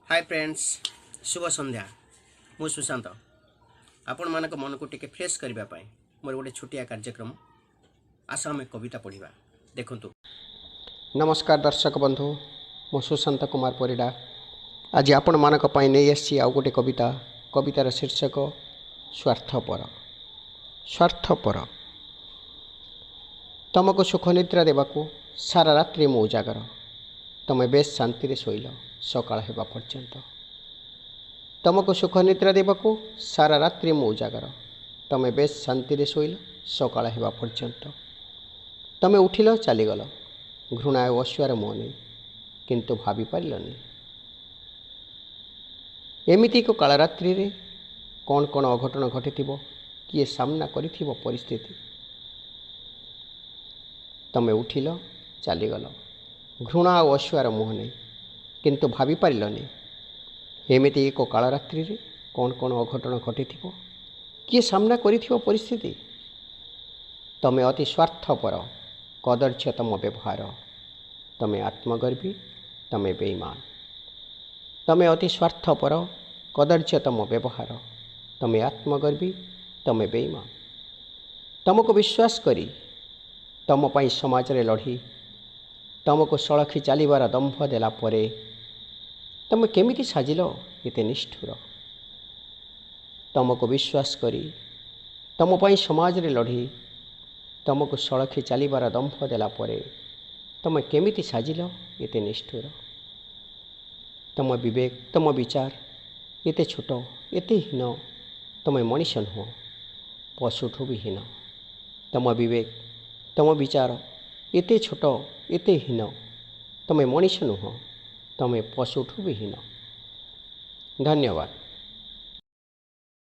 Hi friends, शुभ संध्या। मु सुशांत आपण मानक मन को टिके फ्रेश करने मोर गोटे छोटिया कार्यक्रम आस आम कविता पढ़ा देखु। नमस्कार दर्शक बंधु, मु सुशांत कुमार परिडा आज आपण मानक पई नहीं आसी आउ गोटे कविता। कवितार शीर्षक स्वार्थपर। स्वार्थपर तुमको सुख निद्रा देवाकू सारा रात्रि मु उजागर। तुम बेस शांति रे शोइल सकाळ हेबा पर्यंत। तुमको सुख निद्रा देवाकू सारा रात्रि मु उजागर। तुम बेस शांति रे शोइल सकाळ हेबा पर्यंत। तुम उठिल चलीगल घृणा और अश्वार मुह नहीं, किंतु भाभी पारिलनी एमिति एक कालरात्रि रे कौन कौन अघटन घटी किए सामना करिथिबो परिस्थिति। तमे उठिल चलीगल घृणा और अश्वार मुह नहीं, किंतु भाभी पारिलनी एमिति एक कालरात्रि रे कौन कौन अघटन घटी किए सामना करिथिबो परिस्थिति। तमे अति स्वार्थपर कदर्य तम व्यवहार। तमे आत्मगर्भी तमे बेईमान। तमे अति स्वार्थपर कदर्य तम व्यवहार। तमे आत्मगर्भी तमे बेईमान। तुमको विश्वास करी तुम पाई समाज रे लड़ी तुमको सड़खी चलीबार दंभ देला परे तुम केमिति साजिल एते निष्ठुर। तुमको विश्वास करी तुम पाई समाज रे लड़ी तुमको सड़खी चलीबार दंभ देला परे तुम केमिति साजिल एते निष्ठुर। तुम विवेक तुम विचार एते छोट एते हीन। तुम मनीष नुह पशुठू भी हीन। तुम विवेक तुम विचार एते छोट एते हीन। तुम मनीष नुह तुम पशुठू भी हीन। धन्यवाद।